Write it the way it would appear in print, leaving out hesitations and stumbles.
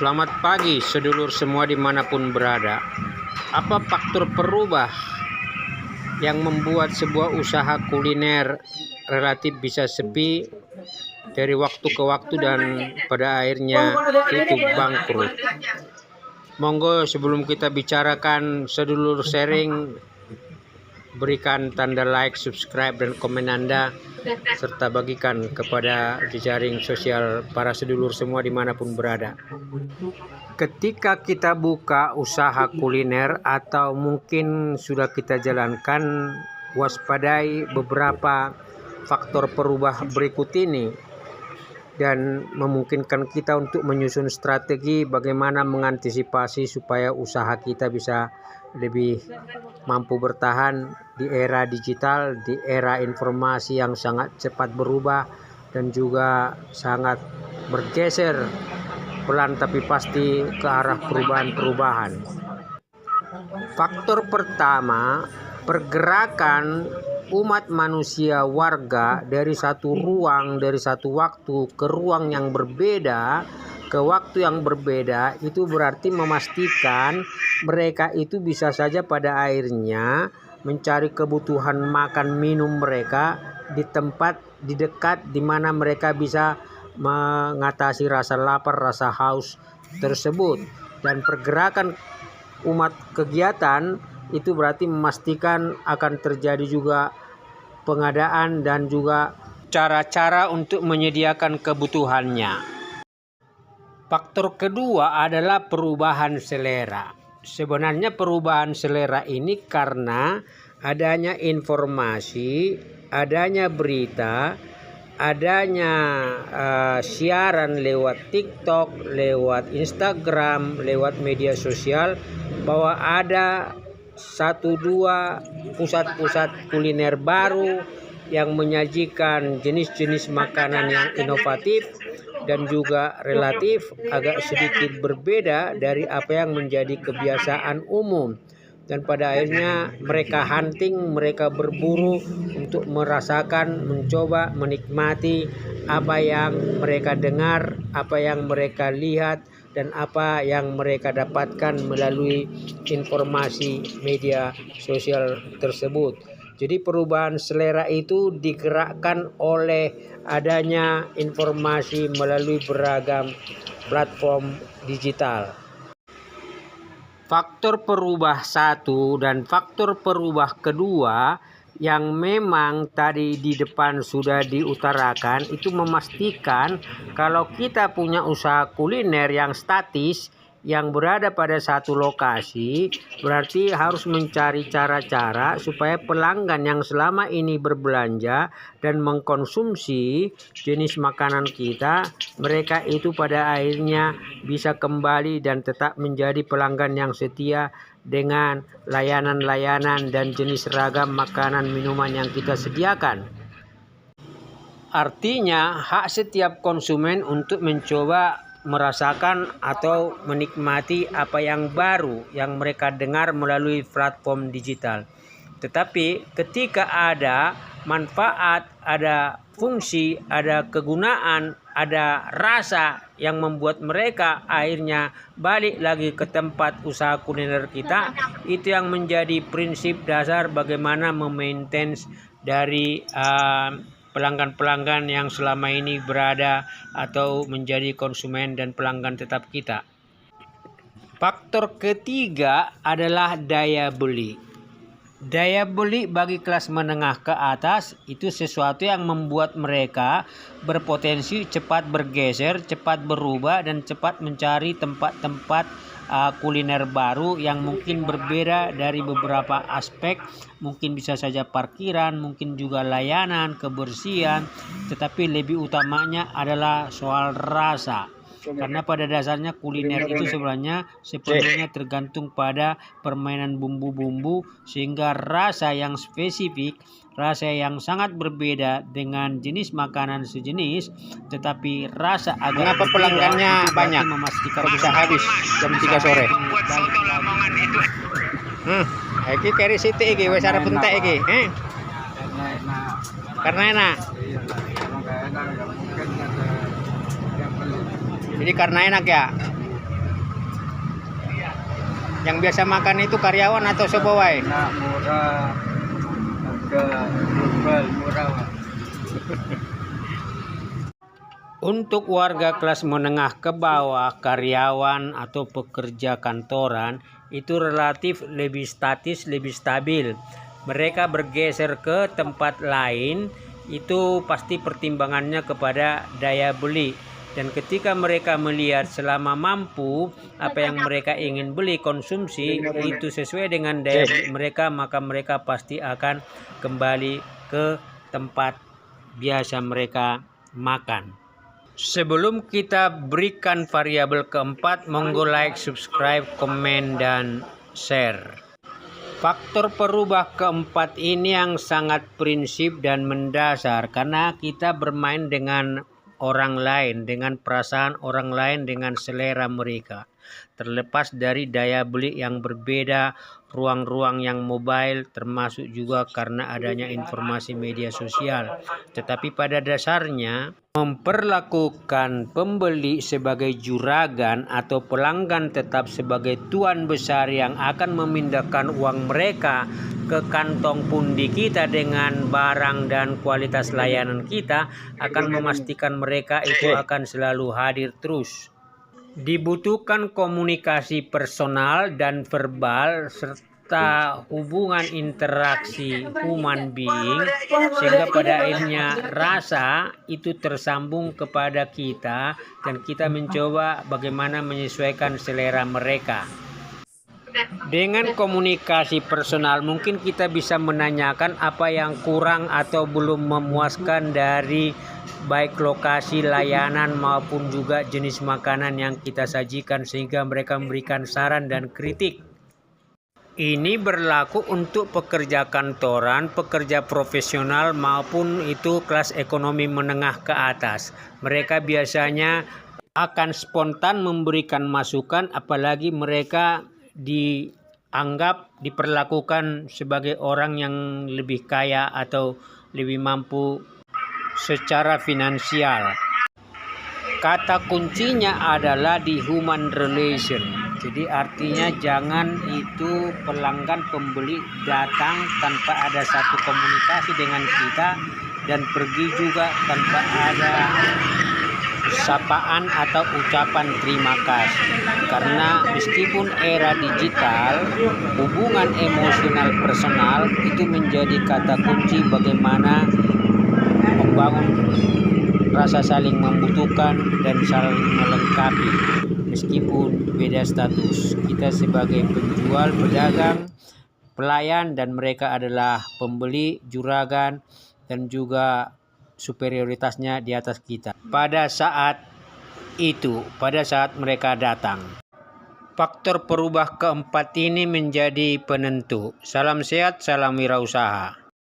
Selamat pagi sedulur semua dimanapun berada. Apa faktor perubah yang membuat sebuah usaha kuliner relatif bisa sepi dari waktu ke waktu dan pada akhirnya tutup bangkrut? Monggo sebelum kita bicarakan, sedulur sharing, berikan tanda like, subscribe, dan komen Anda, serta bagikan kepada jejaring sosial para sedulur semua dimanapun berada. Ketika kita buka usaha kuliner atau mungkin sudah kita jalankan, waspadai beberapa faktor perubah berikut ini dan memungkinkan kita untuk menyusun strategi bagaimana mengantisipasi supaya usaha kita bisa lebih mampu bertahan di era digital, di era informasi yang sangat cepat berubah dan juga sangat bergeser pelan tapi pasti ke arah perubahan-perubahan. Faktor pertama, pergerakan umat manusia warga dari satu ruang, dari satu waktu ke ruang yang berbeda, ke waktu yang berbeda, itu berarti memastikan mereka itu bisa saja pada akhirnya mencari kebutuhan makan minum mereka di tempat, di dekat di mana mereka bisa mengatasi rasa lapar, rasa haus tersebut. Dan pergerakan umat kegiatan itu berarti memastikan akan terjadi juga pengadaan dan juga cara-cara untuk menyediakan kebutuhannya. Faktor kedua adalah perubahan selera. Sebenarnya perubahan selera ini karena adanya informasi, adanya berita, adanya siaran lewat TikTok, lewat Instagram, lewat media sosial, bahwa ada 1-2 pusat-pusat kuliner baru yang menyajikan jenis-jenis makanan yang inovatif dan juga relatif agak sedikit berbeda dari apa yang menjadi kebiasaan umum. Dan pada akhirnya mereka hunting, mereka berburu untuk merasakan, mencoba, menikmati apa yang mereka dengar, apa yang mereka lihat, dan apa yang mereka dapatkan melalui informasi media sosial tersebut. Jadi perubahan selera itu digerakkan oleh adanya informasi melalui beragam platform digital. Faktor perubah satu dan faktor perubah kedua yang memang tadi di depan sudah diutarakan itu memastikan kalau kita punya usaha kuliner yang statis, yang berada pada satu lokasi, berarti harus mencari cara-cara supaya pelanggan yang selama ini berbelanja dan mengkonsumsi jenis makanan kita, mereka itu pada akhirnya bisa kembali dan tetap menjadi pelanggan yang setia dengan layanan-layanan dan jenis ragam makanan minuman yang kita sediakan. Artinya hak setiap konsumen untuk mencoba merasakan atau menikmati apa yang baru yang mereka dengar melalui platform digital. Tetapi ketika ada manfaat, ada fungsi, ada kegunaan, ada rasa yang membuat mereka akhirnya balik lagi ke tempat usaha kuliner kita, itu yang menjadi prinsip dasar bagaimana memaintain dari pelanggan-pelanggan yang selama ini berada atau menjadi konsumen dan pelanggan tetap kita. Faktor ketiga adalah daya beli. Daya beli bagi kelas menengah ke atas itu sesuatu yang membuat mereka berpotensi cepat bergeser, cepat berubah, dan cepat mencari tempat-tempat kuliner baru yang mungkin berbeda dari beberapa aspek. Mungkin bisa saja parkiran, mungkin juga layanan, kebersihan, tetapi lebih utamanya adalah soal rasa. Karena pada dasarnya kuliner itu sebenarnya sepenuhnya tergantung pada permainan bumbu-bumbu, sehingga rasa yang spesifik, rasa yang sangat berbeda dengan jenis makanan sejenis, tetapi rasa agak Kenapa pelanggannya banyak? Memastikan bisa habis jam 3 sore. Iki keri sithik iki wis arep entek iki, Karena enak. Jadi karena enak ya. Yang biasa makan itu karyawan atau pegawai? Enak, murah, harga global murah. Pak. Untuk warga kelas menengah ke bawah, karyawan atau pekerja kantoran itu relatif lebih statis, lebih stabil. Mereka bergeser ke tempat lain itu pasti pertimbangannya kepada daya beli. Dan ketika mereka melihat selama mampu apa yang mereka ingin beli konsumsi itu sesuai dengan daya beli mereka, maka mereka pasti akan kembali ke tempat biasa mereka makan. Sebelum kita berikan variabel keempat, monggo like, subscribe, komen, dan share. Faktor perubah keempat ini yang sangat prinsip dan mendasar karena kita bermain dengan orang lain, dengan perasaan orang lain, dengan selera mereka. Terlepas dari daya beli yang berbeda, ruang-ruang yang mobile, termasuk juga karena adanya informasi media sosial. Tetapi pada dasarnya, memperlakukan pembeli sebagai juragan atau pelanggan tetap sebagai tuan besar yang akan memindahkan uang mereka ke kantong pundi kita dengan barang dan kualitas layanan kita akan memastikan mereka itu akan selalu hadir terus. Dibutuhkan komunikasi personal dan verbal serta hubungan interaksi human being sehingga pada akhirnya rasa itu tersambung kepada kita dan kita mencoba bagaimana menyesuaikan selera mereka. Dengan komunikasi personal mungkin kita bisa menanyakan apa yang kurang atau belum memuaskan dari baik lokasi layanan maupun juga jenis makanan yang kita sajikan sehingga mereka memberikan saran dan kritik. Ini berlaku untuk pekerja kantoran, pekerja profesional maupun itu kelas ekonomi menengah ke atas. Mereka biasanya akan spontan memberikan masukan apalagi mereka diperlakukan sebagai orang yang lebih kaya atau lebih mampu secara finansial. Kata kuncinya adalah di human relation. Jadi artinya jangan itu pelanggan pembeli datang tanpa ada satu komunikasi dengan kita dan pergi juga tanpa ada sapaan atau ucapan terima kasih. Karena meskipun era digital, hubungan emosional personal itu menjadi kata kunci bagaimana membangun rasa saling membutuhkan dan saling melengkapi. Meskipun beda status, kita sebagai penjual, pedagang, pelayan dan mereka adalah pembeli, juragan dan juga superioritasnya di atas kita. Pada saat itu, pada saat mereka datang. Faktor perubah keempat ini menjadi penentu. Salam sehat, salam wirausaha.